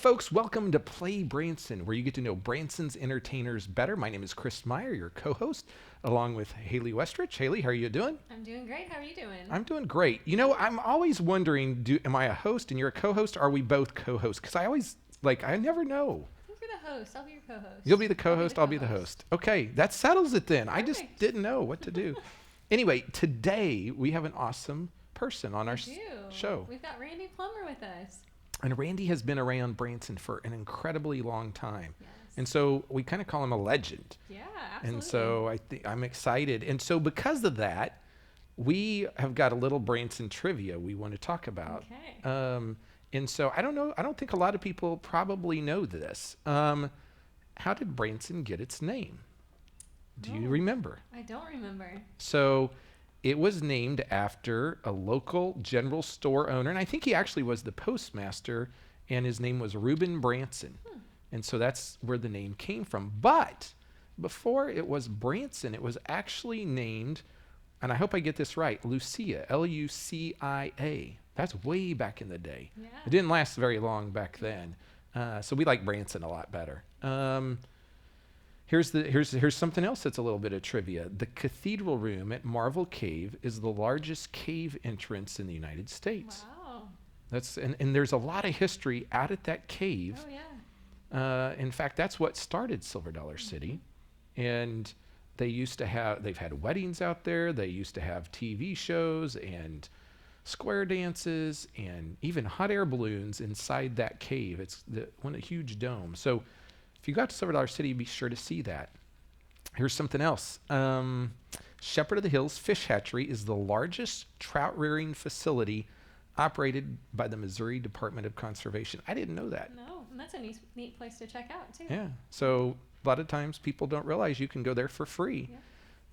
folks. Welcome to Play Branson, where you get to know Branson's entertainers better. My name is Chris Meyer, your co-host, along with Haley Westrich. Haley, how are you doing? I'm doing great. How are you doing? I'm doing great. You know, I'm always wondering, am I a host and you're a co-host? Or are we both co-hosts? Because I never know. I think you're the host. I'll be your co-host. You'll be the co-host, I'll be the host. Okay, that settles it then. I just didn't know what to do. Anyway, today we have an awesome person on our show. We've got Randy Plummer with us. And Randy has been around Branson for an incredibly long time. Yes. And so we kind of call him a legend. Yeah, absolutely. And so I'm excited. And so because of that, we have got a little Branson trivia we want to talk about. Okay. And so I don't think a lot of people probably know this. How did Branson get its name? Do you remember? I don't remember. So it was named after a local general store owner, and I think he actually was the postmaster, and his name was Reuben Branson. And so that's where the name came from. But before it was Branson, it was actually named, and I hope I get this right, Lucia, Lucia. That's way back in the day. Yeah. It didn't last very long back then. So we like Branson a lot better. Here's something else that's a little bit of trivia. The Cathedral Room at Marvel Cave is the largest cave entrance in the United States. Wow. And there's a lot of history out at that cave. Oh, yeah. In fact, that's what started Silver Dollar City. And they've had weddings out there. They used to have TV shows and square dances and even hot air balloons inside that cave. It's a huge dome. So if you got to Silver Dollar City, be sure to see that. Here's something else. Shepherd of the Hills Fish Hatchery is the largest trout rearing facility operated by the Missouri Department of Conservation. I didn't know that. No, and that's a neat place to check out, too. Yeah. So a lot of times people don't realize you can go there for free. Yeah.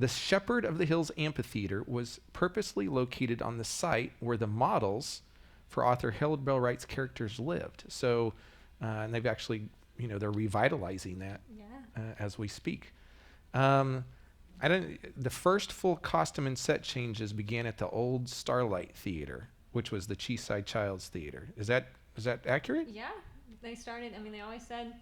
The Shepherd of the Hills Amphitheater was purposely located on the site where the models for author Harold Bell Wright's characters lived. So, and they've actually, they're revitalizing that as we speak. The first full costume and set changes began at the old Starlight Theater, which was the Cheeside Child's Theater. Is that accurate? Yeah. They started, they always said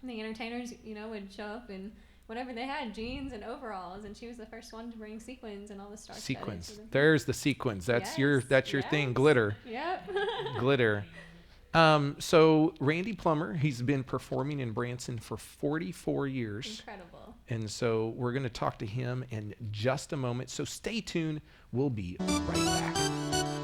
the entertainers, would show up in whatever they had, jeans and overalls, and she was the first one to bring sequins and all the star sequins. There's the sequins. That's your thing, glitter. Yep. Glitter. So Randy Plummer, he's been performing in Branson for 44 years. Incredible. And so we're going to talk to him in just a moment. So stay tuned. We'll be right back.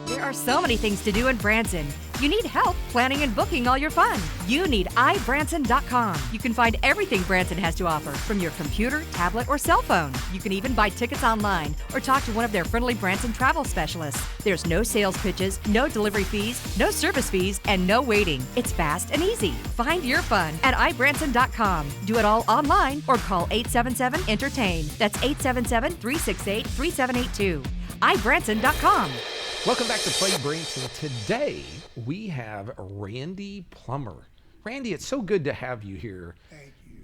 There are so many things to do in Branson. You need help planning and booking all your fun. You need iBranson.com. You can find everything Branson has to offer from your computer, tablet, or cell phone. You can even buy tickets online or talk to one of their friendly Branson travel specialists. There's no sales pitches, no delivery fees, no service fees, and no waiting. It's fast and easy. Find your fun at iBranson.com. Do it all online or call 877-ENTERTAIN. That's 877-368-3782. iBranson.com. Welcome back to Play Branson. Today, we have Randy Plummer. Randy, it's so good to have you here. Thank you.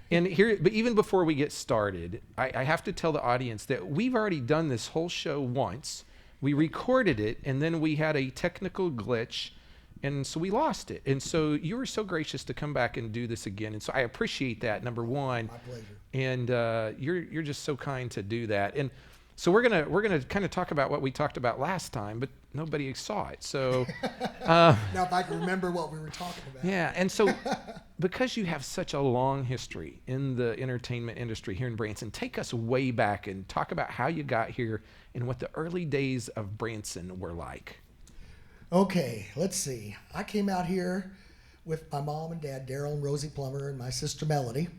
And here, but even before we get started, I have to tell the audience that we've already done this whole show once. We recorded it, and then we had a technical glitch, and so we lost it. And so you were so gracious to come back and do this again. And so I appreciate that, number one. My pleasure. And you're just so kind to do that. And so we're gonna kind of talk about what we talked about last time, but nobody saw it. So now if I can remember what we were talking about. Yeah, and so because you have such a long history in the entertainment industry here in Branson, take us way back and talk about how you got here and what the early days of Branson were like. Okay, let's see. I came out here with my mom and dad, Daryl and Rosie Plummer, and my sister Melody.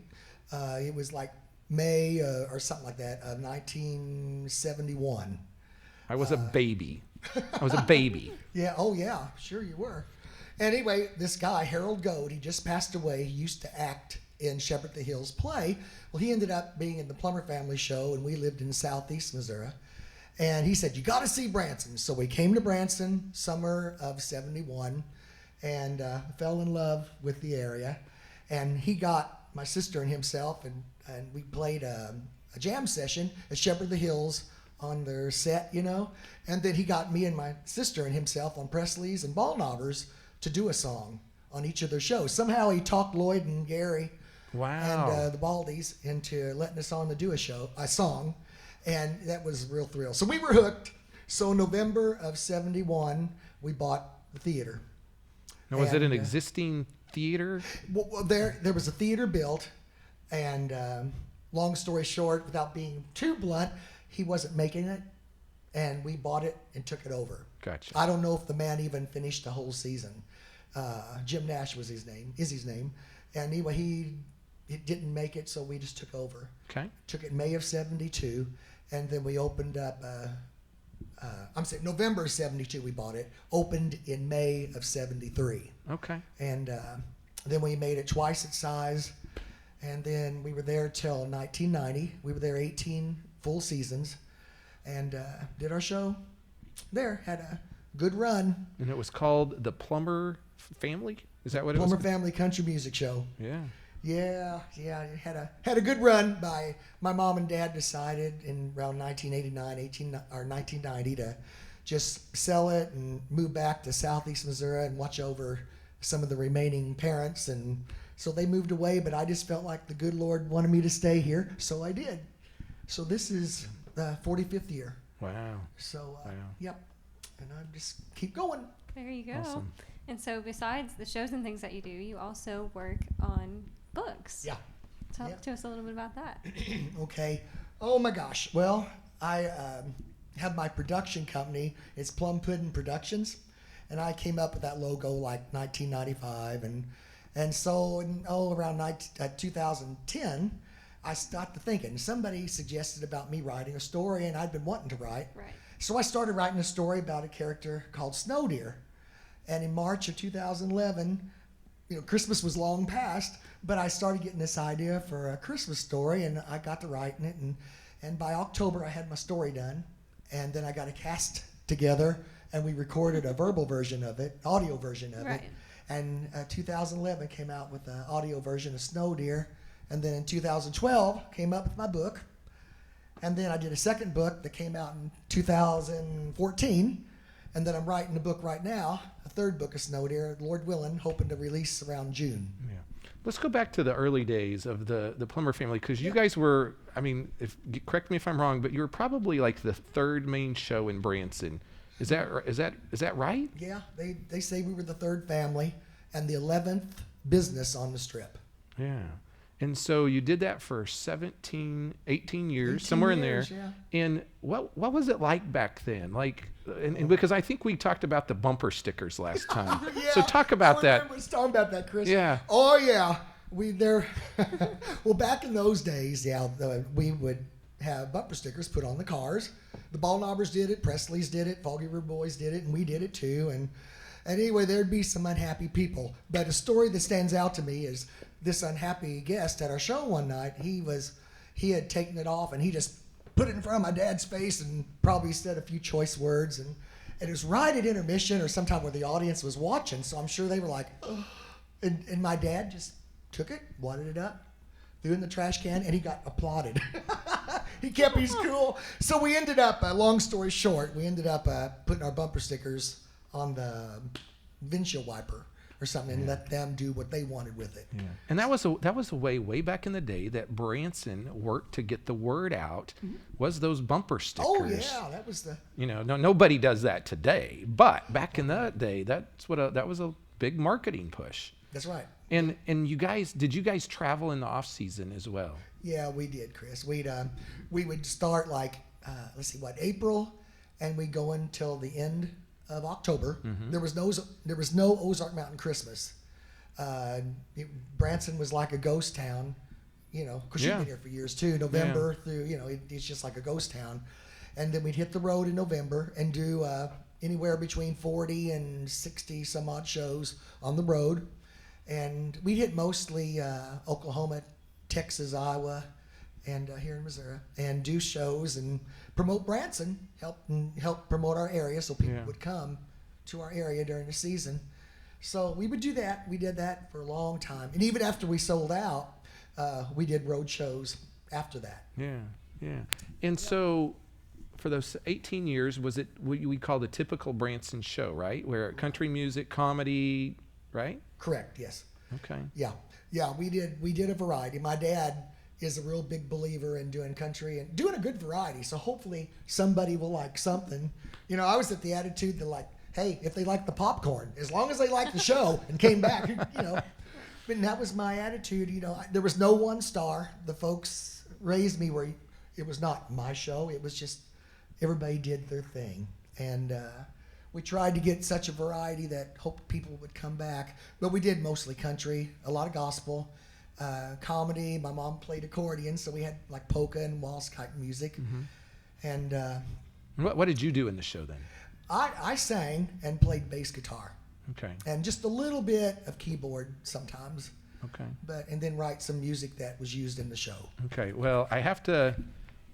It was like May or something like that, 1971. I was a baby. I was a baby. Yeah, oh yeah, sure you were. Anyway, this guy, Harold Goad, he just passed away. He used to act in Shepherd of the Hills play. Well, he ended up being in the Plummer family show, and we lived in southeast Missouri. And he said, you got to see Branson. So we came to Branson, summer of 71, and fell in love with the area. And he got my sister and himself, and we played a jam session at Shepherd of the Hills on their set, and then he got me and my sister and himself on Presley's and Ballknobbers to do a song on each of their shows. Somehow he talked Lloyd and Gary Wow. and the Baldies into letting us on to do a song, and that was a real thrill. So we were hooked. So November of '71, we bought the theater. Now, was it an And, existing theater? Well, there was a theater built, and long story short, without being too blunt, he wasn't making it, and we bought it and took it over. Gotcha. I don't know if the man even finished the whole season. Jim Nash was his name, and anyway, he didn't make it, so we just took over. Okay. Took it in May of '72, and then we opened up. November of '72 we bought it. Opened in May of '73. Okay. And then we made it twice its size, and then we were there till 1990. We were there 18 full seasons, and did our show there. Had a good run. And it was called the Plummer Family? Is that what it Plummer was? Family Country Music Show. Yeah. Yeah. It had a good run. By my mom and dad decided in around 1990 to just sell it and move back to Southeast Missouri and watch over some of the remaining parents, and so they moved away. But I just felt like the good Lord wanted me to stay here, so I did. So this is the 45th year. Wow. So Wow. yep, and I just keep going. There you go. Awesome. And so besides the shows and things that you do, you also work on books. Yeah. Talk Yeah. to us a little bit about that. Okay. Oh my gosh. Well, I have my production company. It's Plum Puddin' Productions, and I came up with that logo like 1995, and so around 2010, I started thinking. Somebody suggested about me writing a story, and I'd been wanting to write. Right. So I started writing a story about a character called Snow Deer, and in March of 2011. Christmas was long past, but I started getting this idea for a Christmas story, and I got to writing it, and by October I had my story done, and then I got a cast together, and we recorded a verbal version of it, audio version of Right. it, and 2011 came out with the audio version of Snow Deer, and then in 2012 came up with my book, and then I did a second book that came out in 2014. And then I'm writing a book right now, a third book of Snow Deer, Lord willing, hoping to release around June. Yeah. Let's go back to the early days of the Plummer family, because you guys were, I mean, correct me if I'm wrong, but you were probably like the third main show in Branson. Is that right? Yeah, they say we were the third family and the 11th business on the strip. Yeah. And so you did that for 18 years, 18 somewhere in years, there. yeah. And what was it like back then? Like, and because I think we talked about the bumper stickers last time. Yeah, So talk about I that. was talking about that, Chris. Yeah. Oh yeah, well, back in those days, we would have bumper stickers put on the cars. The Ball Knobbers did it, Presley's did it, Foggy River Boys did it, and we did it too. And anyway, there'd be some unhappy people. But a story that stands out to me is this unhappy guest at our show one night. He had taken it off, and he just put it in front of my dad's face and probably said a few choice words, and it was right at intermission or sometime where the audience was watching, so I'm sure they were like, ugh. And my dad just took it, wadded it up, threw it in the trash can, and he got applauded. He kept his cool. So we ended up, long story short, putting our bumper stickers on the windshield wiper or something, and let them do what they wanted with it. Yeah. And that was a way back in the day that Branson worked to get the word out, was those bumper stickers. Oh yeah, that was the. Nobody does that today, but back in that day, that was a big marketing push. That's right. And did you guys travel in the off season as well? Yeah, we did, Chris. We would start like April, and we go until the end of October. Mm-hmm. There was no Ozark Mountain Christmas. Branson was like a ghost town, because you've been here for years too. November through, it's just like a ghost town. And then we'd hit the road in November and do anywhere between 40 and 60 some odd shows on the road. And we hit mostly Oklahoma, Texas, Iowa, and here in Missouri, and do shows and promote Branson, help promote our area so people would come to our area during the season. So we would do that. We did that for a long time. And even after we sold out, we did road shows after that. Yeah, yeah. And so for those 18 years, was it what we call the typical Branson show, right? Where country music, comedy, right? Correct. Yes. Okay. Yeah. We did a variety. My dad is a real big believer in doing country and doing a good variety. So hopefully somebody will like something. You know, I was at the attitude that like, hey, if they like the popcorn, as long as they like the show and came back, you know. But that was my attitude. You know, there was no one star. The folks raised me where it was not my show. It was just everybody did their thing. And we tried to get such a variety that hoped people would come back. But we did mostly country, a lot of gospel, comedy. My mom played accordion, so we had like polka and waltz type music. And What did you do in the show then? I sang and played bass guitar. Okay. And just a little bit of keyboard sometimes. Okay. And then write some music that was used in the show. Okay. Well, I have to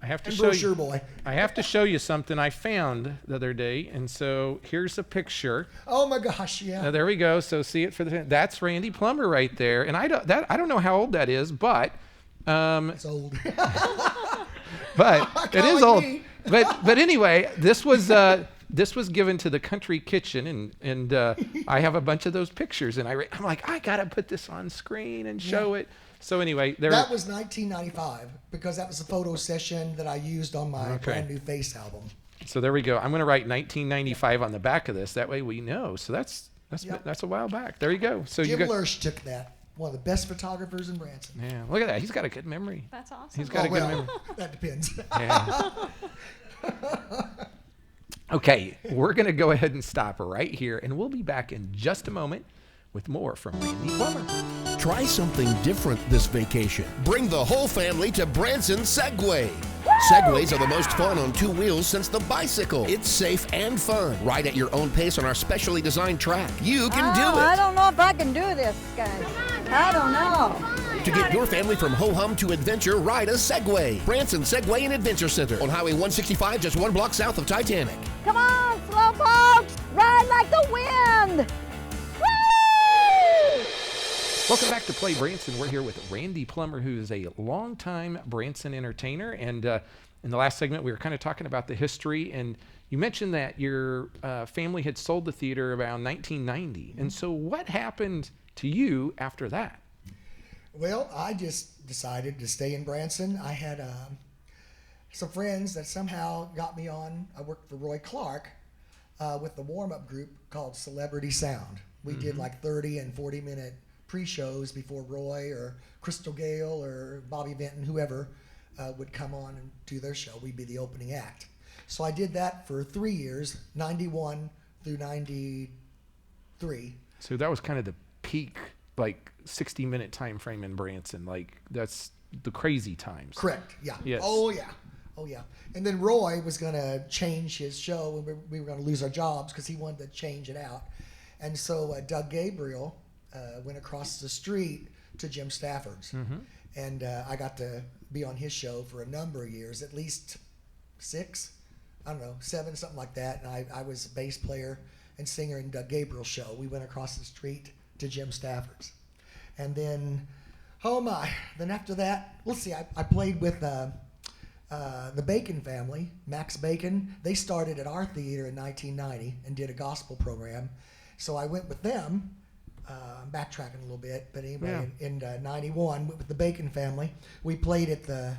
And show brochure you. boy. I have to show you something I found the other day, and so here's a picture. Oh my gosh, yeah. There we go. So see it for that's Randy Plummer right there, and I don't know how old that is, but It's old. but it is Calling old. me. But anyway, this was given to the Country Kitchen, and I have a bunch of those pictures, and I'm like, I gotta put this on screen and show it. So anyway, That was 1995 because that was a photo session that I used on my Okay. brand new Face album. So there we go. I'm going to write 1995 on the back of this. That way we know. So that's Yep. that's a while back. There you go. So you Jim got. Lurch took that. One of the best photographers in Branson. Yeah, look at that. He's got a good memory. That's awesome. He's got a good memory. That depends. Yeah. Okay, we're going to go ahead and stop right here, and we'll be back in just a moment with more from Randy Plummer. Try something different this vacation. Bring the whole family to Branson Segway. Segways are the most fun on two wheels since the bicycle. It's safe and fun. Ride at your own pace on our specially designed track. You can do I it. don't know if I can do this, guys. I don't know. To get your family from ho-hum to adventure, ride a Segway. Branson Segway and Adventure Center on Highway 165, just 1 block south of Titanic. Come on, slowpokes! Ride like the wind! Woo! Welcome back to Play Branson. We're here with Randy Plummer, who is a longtime Branson entertainer. And in the last segment, we were kind of talking about the history. And you mentioned that your family had sold the theater around 1990. And so what happened to you after that? Well, I just decided to stay in Branson. I had some friends that somehow got me on. I worked for Roy Clark with the warm-up group called Celebrity Sound. We did like 30 and 40-minute pre-shows before Roy or Crystal Gale or Bobby Benton, whoever would come on and do their show. We'd be the opening act. So I did that for 3 years, 91 through 93. So that was kind of the peak, like 60-minute time frame in Branson. Like that's the crazy times. Correct, yeah. Yes. Oh, yeah. Oh, yeah. And then Roy was going to change his show, and we were going to lose our jobs because he wanted to change it out. And so Doug Gabriel went across the street to Jim Stafford's. And I got to be on his show for a number of years, at least 6, I don't know, 7, something like that. And I was a bass player and singer in Doug Gabriel's show. We went across the street to Jim Stafford's. And then, oh my, then after that, let's see, I played with the Bacon family, Max Bacon. They started at our theater in 1990 and did a gospel program. So I went with them. I'm backtracking a little bit, but anyway, in 91, went with the Bacon family. We played at the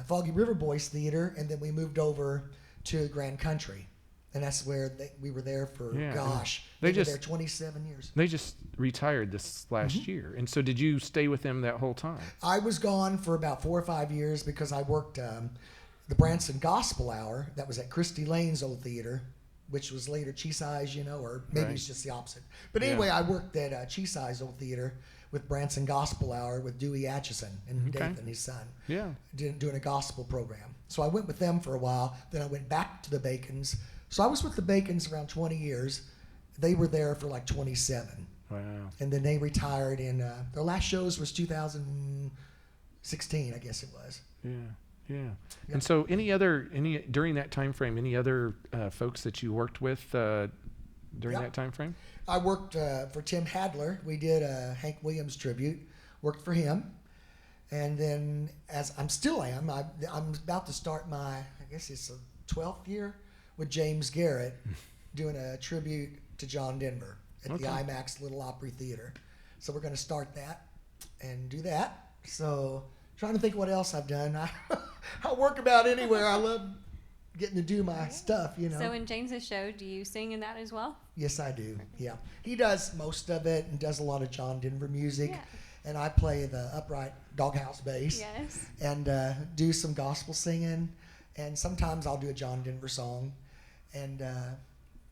Foggy River Boys Theater, and then we moved over to Grand Country. And that's where we were there for, gosh, they we were just- there 27 years. They just retired this last year. And so did you stay with them that whole time? I was gone for about 4 or 5 years because I worked the Branson Gospel Hour that was at Christy Lane's old theater, which was later Cheesize, or maybe Right. it's just the opposite. But Yeah. anyway, I worked at Cheesize old theater with Branson Gospel Hour with Dewey Atchison and Okay. Dathan, his son, Yeah. doing a gospel program. So I went with them for a while. Then I went back to the Bacons. So I was with the Bacons around 20 years. They were there for like 27. Wow. And then they retired in, their last shows was 2016, I guess it was. Yeah. And so during that time frame, any other folks that you worked with during Yeah. that time frame? I worked for Tim Hadler. We did a Hank Williams tribute. Worked for him. And then I'm about to start my, I guess it's the 12th year with James Garrett doing a tribute to John Denver at the IMAX Little Opry Theater. So we're going to start that and do that. So trying to think what else I've done. I'll work about anywhere. I love getting to do my stuff, you know. So in James's show, do you sing in that as well? Yes, I do. Yeah. He does most of it and does a lot of John Denver music. Yeah. And I play the upright doghouse bass. Yes. And do some gospel singing. And sometimes I'll do a John Denver song. And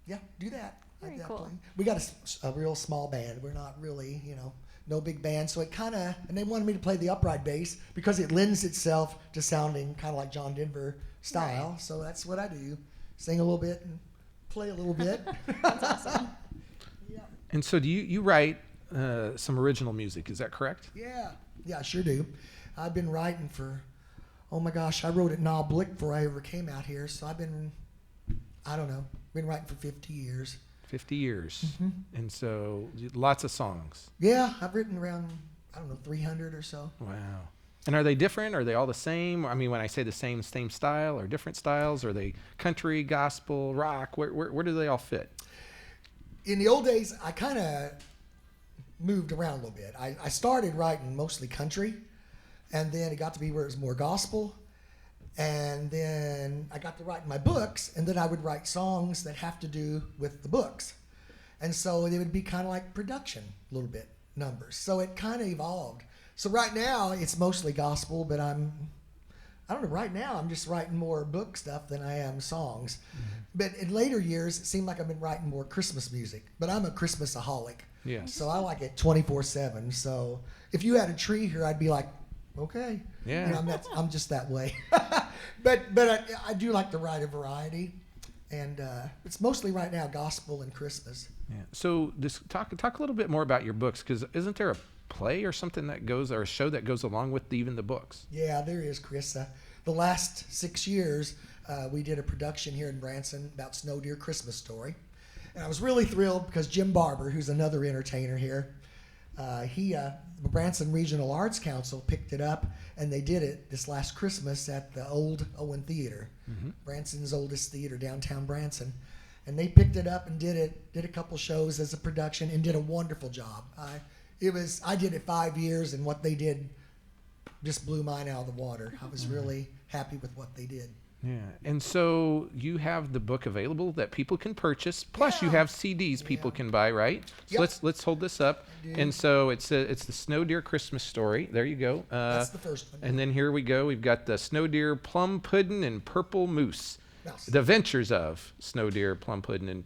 yeah, do that. Very cool. We got a real small band. We're not really, you know, no big band. So it kind of, and they wanted me to play the upright bass because it lends itself to sounding kind of like John Denver style. Right. So that's what I do. Sing a little bit and play a little bit. That's awesome. Yeah. And so do you write some original music, is that correct? Yeah. Yeah, I sure do. I've been writing for, oh my gosh, I wrote at Knob Blick before I ever came out here. So I've been, I don't know, been writing for 50 years. 50 years. Mm-hmm. And so lots of songs. Yeah, I've written around, I don't know, 300 or so. Wow. And are they different? Are they all the same? I mean, when I say the same style or different styles, are they country, gospel, rock? Where do they all fit? In the old days, I kind of moved around a little bit. I started writing mostly country, and then it got to be where it was more gospel. And then I got to write my books, and then I would write songs that have to do with the books. And so they would be kind of like production, a little bit, numbers. So it kind of evolved. So right now, it's mostly gospel, but I don't know, right now I'm just writing more book stuff than I am songs. Mm-hmm. But in later years, it seemed like I've been writing more Christmas music. But I'm a Christmasaholic. Yes. So I like it 24/7. So if you had a tree here, I'd be like, okay. Yeah. You know, I'm just that way. but I do like to write a variety, and it's mostly right now gospel and Christmas. Yeah. So just talk a little bit more about your books, because isn't there a play or something that goes, or a show that goes along with even the books? Yeah, there is, Chris. The last 6 years, we did a production here in Branson about Snow Deer Christmas Story, and I was really thrilled because Jim Barber, who's another entertainer here, the Branson Regional Arts Council picked it up, and they did it this last Christmas at the old Owen Theater, mm-hmm. Branson's oldest theater, downtown Branson. And they picked it up and did a couple shows as a production, and did a wonderful job. I did it 5 years, and what they did just blew mine out of the water. I was really happy with what they did. Yeah, and so you have the book available that people can purchase. Plus, you have CDs people can buy, right? So Yep. let's hold this up. And so it's the Snow Deer Christmas Story. There you go. That's the first one. And then here we go. We've got the Snow Deer Plum Puddin' and Purple Moose. Yes. The Adventures of Snow Deer Plum Puddin' and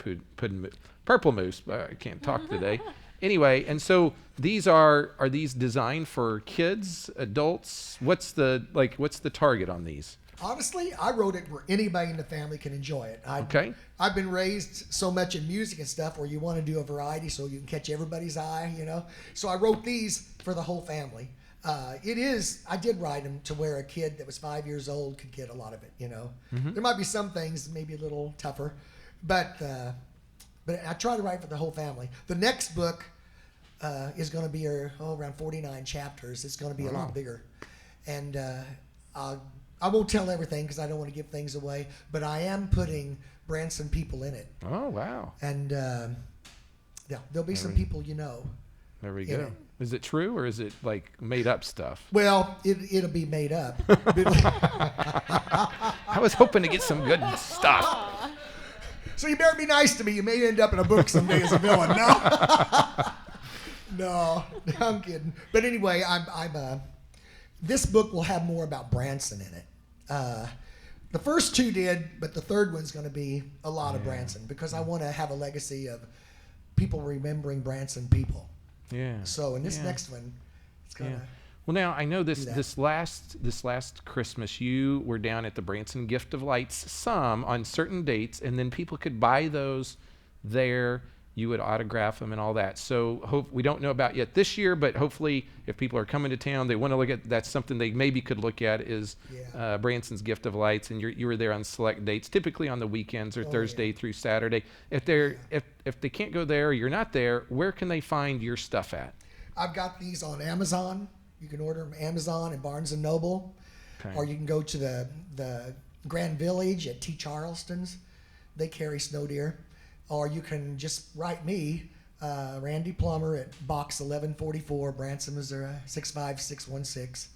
Purple Moose. I can't talk today. Anyway, and so these are these designed for kids, adults? What's the target on these? Honestly, I wrote it where anybody in the family can enjoy it. I've been raised so much in music and stuff where you want to do a variety so you can catch everybody's eye, you know. So I wrote these for the whole family. I did write them to where a kid that was 5 years old could get a lot of it, you know. Mm-hmm. There might be some things maybe a little tougher, but I try to write for the whole family. The next book is going to be around 49 chapters. It's going to be a lot bigger. And I won't tell everything because I don't want to give things away, but I am putting Branson people in it. Oh, wow. And there'll be some people you know. There we go. Is it true, or is it like made up stuff? Well, it'll be made up. I was hoping to get some good stuff. So you better be nice to me. You may end up in a book someday as a villain. No, I'm kidding. But anyway, this book will have more about Branson in it. The first two did, but the third one's going to be a lot of Branson because I want to have a legacy of people remembering Branson people. Yeah. So in this next one, it's going to. Well, now I know this last Christmas you were down at the Branson Gift of Lights some on certain dates, and then people could buy those there. You would autograph them and all that. So we don't know about yet this year, but hopefully if people are coming to town, they want to look at, that's something they maybe could look at is Branson's Gift of Lights, and you were there on select dates, typically on the weekends or Thursday through Saturday. If they can't go there or you're not there, where can they find your stuff at? I've got these on Amazon. You can order them Amazon and Barnes & Noble, or you can go to the Grand Village at T. Charleston's. They carry Snow Deer. Or you can just write me, Randy Plummer at Box 1144, Branson, Missouri 65616,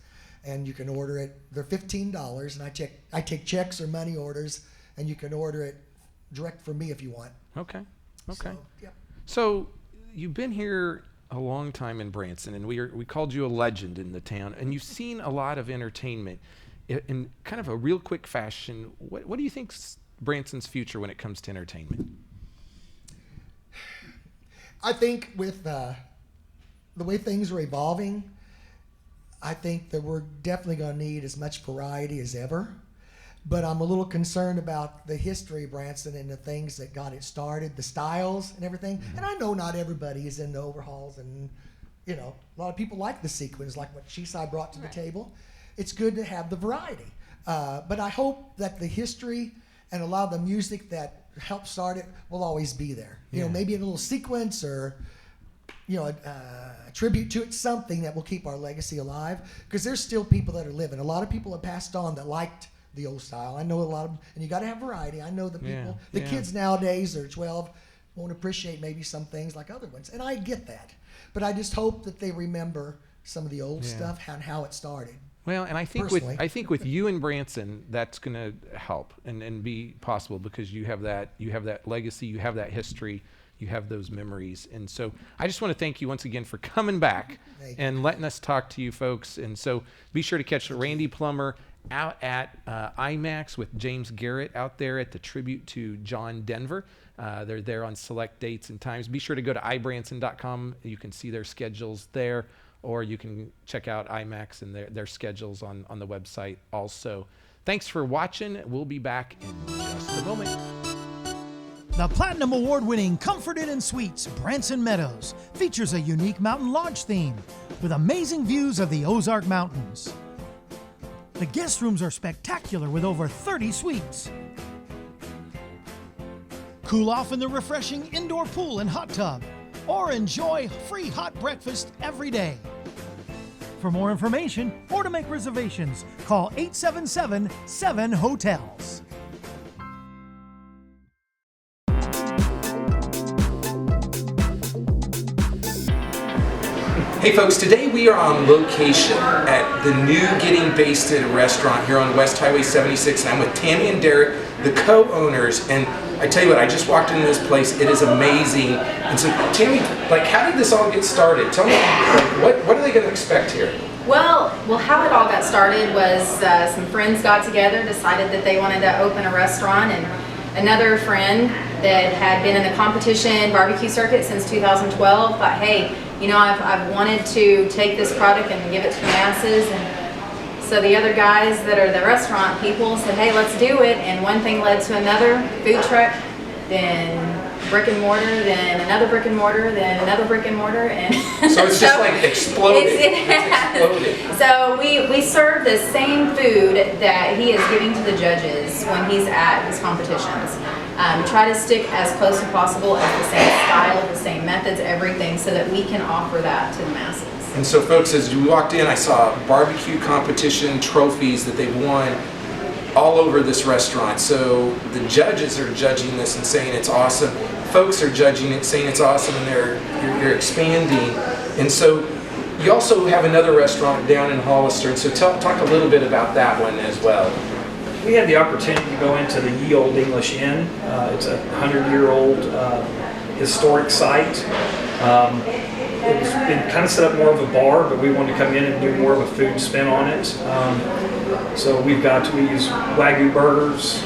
and you can order it. They're $15, and I take checks or money orders, and you can order it direct from me if you want. Okay. So, yep. So you've been here a long time in Branson, and we called you a legend in the town, and you've seen a lot of entertainment. In kind of a real quick fashion, what do you think's Branson's future when it comes to entertainment? I think with the way things are evolving, I think that we're definitely going to need as much variety as ever. But I'm a little concerned about the history of Branson and the things that got it started, the styles and everything. Mm-hmm. And I know not everybody is into overhauls, and a lot of people like the sequins, like what Shesai brought to the table. It's good to have the variety. But I hope that the history and a lot of the music that helped start it will always be there. Maybe in a little sequence or a tribute to it, something that will keep our legacy alive. Because there's still people that are living. A lot of people have passed on that liked the old style. I know a lot of them, and you got to have variety. I know the people, kids nowadays are 12, won't appreciate maybe some things like other ones, and I get that. But I just hope that they remember some of the old stuff and how it started. Well, and I think with you in Branson, that's going to help and be possible because you have that legacy, you have that history, you have those memories. And so I just want to thank you once again for coming back and letting us talk to you folks. And so be sure to catch Randy Plummer out at IMAX with James Garrett out there at the tribute to John Denver. They're there on select dates and times. Be sure to go to ibranson.com. You can see their schedules there, or you can check out IMAX and their schedules on the website also. Thanks for watching. We'll be back in just a moment. The Platinum Award-winning Comfort Inn and Suites Branson Meadows features a unique mountain lodge theme with amazing views of the Ozark Mountains. The guest rooms are spectacular with over 30 suites. Cool off in the refreshing indoor pool and hot tub, or enjoy free hot breakfast every day. For more information or to make reservations, call 877-7-HOTELS. Hey folks, today we are on location at the new Getting Basted restaurant here on West Highway 76, and I'm with Tammy and Derek, the co-owners, and I tell you what, I just walked into this place, it is amazing. And so Tammy, how did this all get started? Tell me, what are they going to expect here? Well, how it all got started was some friends got together, decided that they wanted to open a restaurant, and another friend that had been in the competition barbecue circuit since 2012 thought, hey, I've wanted to take this product and give it to the masses, and so the other guys that are the restaurant people said, hey, let's do it, and one thing led to another, food truck, then brick and mortar, then another brick and mortar, then another brick and mortar, and so it's just exploded. It's exploded. So we serve the same food that he is giving to the judges when he's at his competitions. Try to stick as close as possible as the same style, the same methods, everything, so that we can offer that to the masses. And so folks, as you walked in, I saw barbecue competition trophies that they've won all over this restaurant. So the judges are judging this and saying it's awesome. Folks are judging it, saying it's awesome, and you're expanding. And so you also have another restaurant down in Hollister, and so talk a little bit about that one as well. We had the opportunity to go into the Ye Olde English Inn. It's a 100-year-old historic site. It's been kind of set up more of a bar, but we wanted to come in and do more of a food spin on it. So we use Wagyu burgers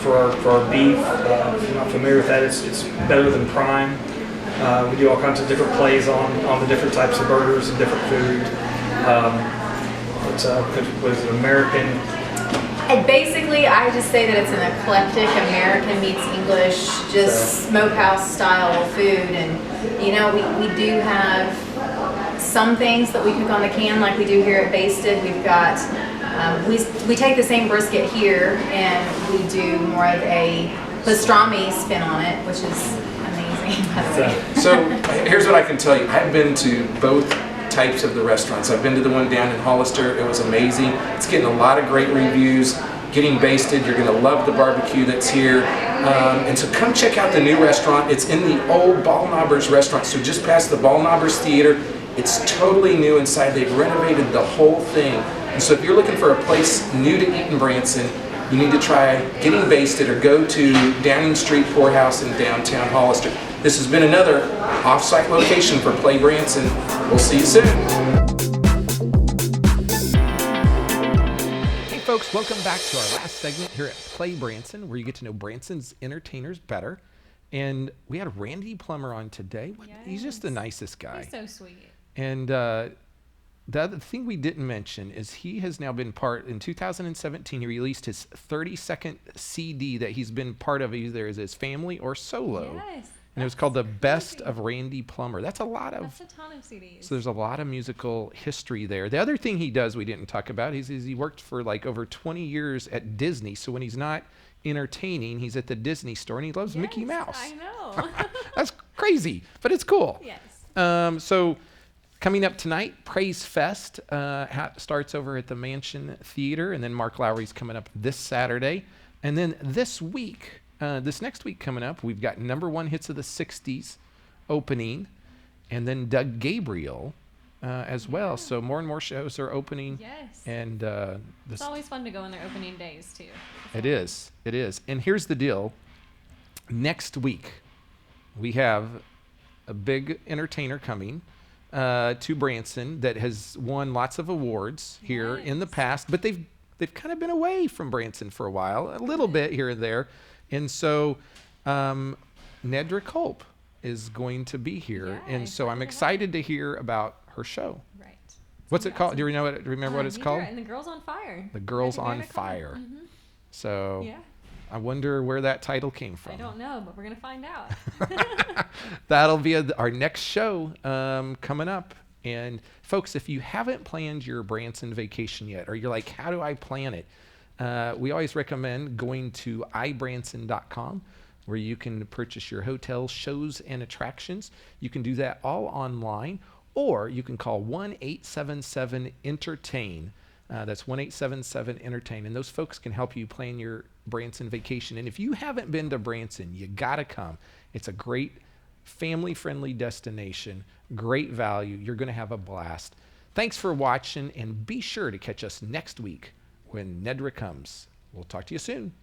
for our beef. If you're not familiar with that, it's better than prime. We do all kinds of different plays on the different types of burgers and different food. It's American. And basically, I just say that it's an eclectic American meets English, just smokehouse style food. And we do have some things that we cook on the can, like we do here at Basted. We've got we take the same brisket here, and we do more of a pastrami spin on it, which is amazing, by the way. So here's what I can tell you. I've been to both types of the restaurants. I've been to the one down in Hollister. It was amazing. It's getting a lot of great reviews. Getting Basted, you're going to love the barbecue that's here. And so come check out the new restaurant. It's in the old Ball Knobbers restaurant, so just past the Ball Knobbers Theater. It's totally new inside. They've renovated the whole thing. And so if you're looking for a place new to eat in Branson, you need to try getting Basted or go to Downing Street Poorhouse in downtown Hollister. This has been another off-site location for Play Branson. We'll see you soon. Hey folks, welcome back to our last segment here at Play Branson, where you get to know Branson's entertainers better. And we had Randy Plummer on today. He's just the nicest guy. He's so sweet. And the other thing we didn't mention is he has now been in 2017, he released his 30-second CD that he's been part of either as his family or solo. Yes. And it was called The Best of Randy Plummer. That's a ton of CDs. So there's a lot of musical history there. The other thing he does we didn't talk about is he worked for like over 20 years at Disney. So when he's not entertaining, he's at the Disney store and he loves Mickey Mouse. I know. That's crazy, but it's cool. Yes. So coming up tonight, Praise Fest starts over at the Mansion Theater, and then Mark Lowry's coming up this Saturday. And then this next week coming up, we've got number one hits of the 60s opening, and then Doug Gabriel as well. So more and more shows are opening. Yes. And it's always fun to go on their opening days, too. It is. And here's the deal. Next week, we have a big entertainer coming to Branson that has won lots of awards here in the past, but they've kind of been away from Branson for a while, a little bit here and there. And so Nedra Culp is going to be here. And so I'm excited to hear about her show. Right. What's it called? Do you remember what it's called? And The Girls on Fire. The Girls on Fire. Mm-hmm. So yeah. I wonder where that title came from. I don't know, but we're going to find out. That'll be our next show coming up. And folks, if you haven't planned your Branson vacation yet, or you're like, how do I plan it? We always recommend going to ibranson.com, where you can purchase your hotel, shows, and attractions. You can do that all online, or you can call 1-877-ENTERTAIN. That's 1-877-ENTERTAIN, and those folks can help you plan your Branson vacation. And if you haven't been to Branson, you gotta come. It's a great family-friendly destination, great value. You're gonna have a blast. Thanks for watching, and be sure to catch us next week when Nedra comes. We'll talk to you soon.